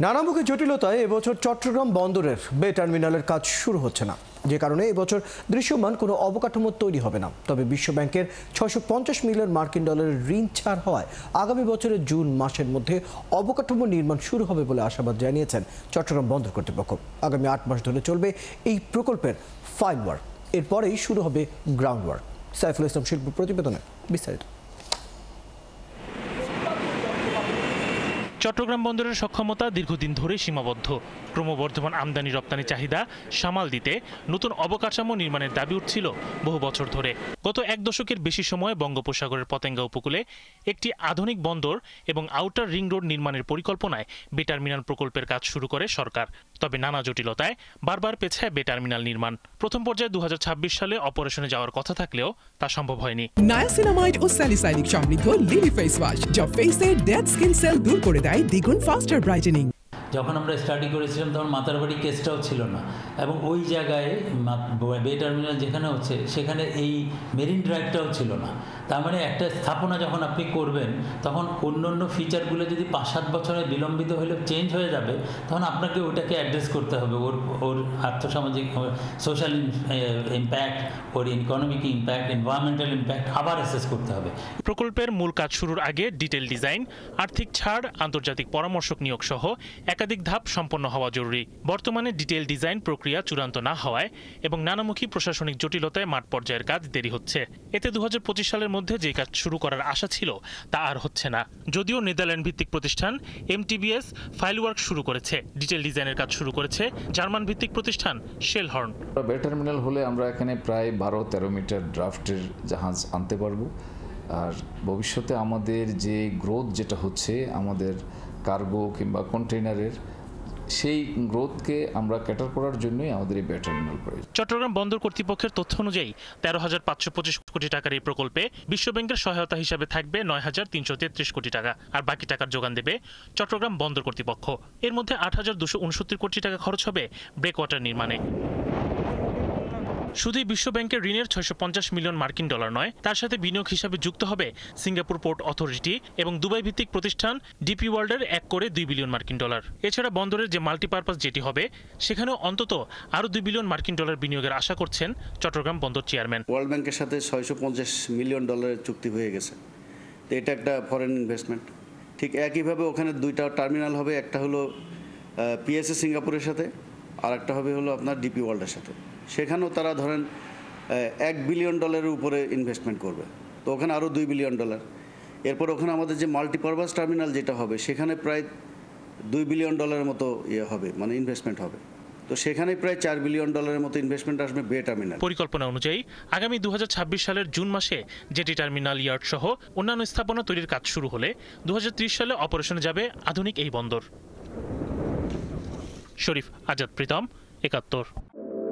নানামুখী জটিলতায় এবছর চট্টগ্রাম বন্দরের বে টার্মিনালের কাজ শুরু হচ্ছে না, যে কারণে এবছর দৃশ্যমান কোনো অবকাঠামো তৈরি হবে না। তবে বিশ্বব্যাংকের 650 মিলিয়ন মার্কিন ডলারের ঋণ ছাড় হওয়ায় আগামী বছরের জুন মাসের মধ্যে অবকাঠামো নির্মাণ শুরু হবে বলে আশাবাদ জানিয়েছেন চট্টগ্রাম বন্দর কর্তৃপক্ষ। আগামী 8 মাস ধরে চলবে এই প্রকল্পের ফাইল ওয়ার্ক, এরপরেই শুরু হবে গ্রাউন্ড ওয়ার্ক। সাইফুল ইসলাম শিল্প প্রতিবেদনে বিস্তারিত। চট্টগ্রাম বন্দরের সক্ষমতা দীর্ঘদিন ধরে সীমাবদ্ধ। ক্রমবর্ধমান আমদানি রপ্তানি চাহিদা সামাল দিতে নতুন অবকাঠামো নির্মাণের দাবি উঠছিল বহু বছর ধরে। গত এক দশকের বেশি সময় বঙ্গোপসাগরের পতেঙ্গা উপকূলে একটি আধুনিক বন্দর এবং আউটার রিং রোড নির্মাণের পরিকল্পনায় বে টার্মিনাল প্রকল্পের কাজ শুরু করে সরকার। তবে নানা জটিলতায় বারবার পেছায় বে টার্মিনাল নির্মাণ। প্রথম পর্যায়ে 2026 সালে অপারেশনে যাওয়ার কথা থাকলেও তা সম্ভব হয়নি। নায়াসিনামাইড ও স্যালিসাইলিক সমৃদ্ধ লিলি ফেস ওয়াশ, যা ফেসের ডেড স্কিন সেল দূর করে দেয় দ্বিগুণ ফাস্টার ব্রাইটেনিং। যখন আমরা স্টাডি করেছিলাম তখন মাতারবাড়ি কেসটাও ছিল না, এবং ওই জায়গায় বে টার্মিনাল যেখানে হচ্ছে সেখানে এই মেরিন ড্রাইভটাও ছিল না। তার মানে একটা স্থাপনা যখন আপনি করবেন তখন অন্য ফিচারগুলো যদি 5-7 বছরে বিলম্বিত হলে চেঞ্জ হয়ে যাবে, তখন আপনাকে ওটাকে অ্যাড্রেস করতে হবে। ওর আর্থসামাজিক সোশ্যাল ইম্প্যাক্ট, ওর ইকোনমিক ইম্প্যাক্ট, এনভায়রনমেন্টাল ইম্প্যাক্ট আবার অ্যাসেস করতে হবে। প্রকল্পের মূল কাজ শুরুর আগে ডিটেইল ডিজাইন, আর্থিক ছাড়, আন্তর্জাতিক পরামর্শক নিয়োগ সহ একাধিক ধাপ সম্পন্ন হওয়া জরুরি। বর্তমানে ডিটেইল ডিজাইন প্রক্রিয়া চূড়ান্ত না হওয়ায় এবং নানামুখী প্রশাসনিক জটিলতায় মাঠ পর্যায়ের কাজ দেরি হচ্ছে। এতে 2025 সালের মধ্যে যে কাজ শুরু করার আশা ছিল তা আর হচ্ছে না। যদিও নেদারল্যান্ড ভিত্তিক প্রতিষ্ঠান MTBS ফাইল ওয়ার্ক শুরু করেছে, ডিটেইল ডিজাইনের কাজ শুরু করেছে জার্মান ভিত্তিক প্রতিষ্ঠান শেলহর্ন। বে টার্মিনাল হলে আমরা এখানে প্রায় 12-13 মিটার ড্রাফটের জাহাজ আনতে পারবো। আর ভবিষ্যতে আমাদের যে গ্রোথ যেটা হচ্ছে আমাদের কার্গো কিংবা কন্টেইনারের, সেই গ্রোথকে আমরা ক্যাটার করার জন্যই আমাদের এই বে টার্মিনাল প্রয়োজন। চট্টগ্রাম বন্দর কর্তৃপক্ষের তথ্য অনুযায়ী 13,525 কোটি টাকার এই প্রকল্পে বিশ্বব্যাংকের সহায়তা হিসাবে থাকবে 9,333 কোটি টাকা, আর বাকি টাকার যোগান দেবে চট্টগ্রাম বন্দর কর্তৃপক্ষ। এর মধ্যে 8,269 কোটি টাকা খরচ হবে ব্রেকওয়াটার নির্মাণে। শুধুই বিশ্বব্যাংকের ঋণের 650 মিলিয়ন মার্কিন ডলার নয়, তার সাথে বিনিয়োগ হিসাবে যুক্ত হবে সিঙ্গাপুর পোর্ট অথরিটি এবং দুবাই ভিত্তিক প্রতিষ্ঠান ডিপি ওয়ার্ল্ডের 1 করে 2 বিলিয়ন মার্কিন ডলার। এছাড়া বন্দরের যে মাল্টিপারপাস জেটি হবে সেখানেও অন্তত আরও 2 বিলিয়ন মার্কিন ডলার বিনিয়োগের আশা করছেন চট্টগ্রাম বন্দর চেয়ারম্যান। ওয়ার্ল্ড ব্যাংকের সাথে 650 মিলিয়ন ডলারের চুক্তি হয়ে গেছে, তো এটা একটা ফরেন ইনভেস্টমেন্ট। ঠিক একইভাবে ওখানে দুইটা টার্মিনাল হবে, একটা হলো PSA সিঙ্গাপুরের সাথে, আর একটা হবে হলো আপনার ডিপি ওয়ার্ল্ডের সাথে। সেখানেও তারা ধরেন 1 বিলিয়ন ডলারের উপরে ইনভেস্টমেন্ট করবে, তো ওখানে আরও 2 বিলিয়ন ডলার। এরপর ওখানে আমাদের যে মাল্টিপারপাস টার্মিনাল যেটা হবে সেখানে প্রায় 2 বিলিয়ন ডলারের মতো হবে, মানে ইনভেস্টমেন্ট হবে। তো সেখানে প্রায় 4 বিলিয়ন ডলারের মতো ইনভেস্টমেন্ট আসবে বে টার্মিনাল। পরিকল্পনা অনুযায়ী আগামী 2026 সালের জুন মাসে জেটি টার্মিনাল ইয়ার্ড সহ অন্যান্য স্থাপনা তৈরির কাজ শুরু হলে 2030 সালে অপারেশনে যাবে আধুনিক এই বন্দর। শরীফ আজাদ প্রীতম, 71।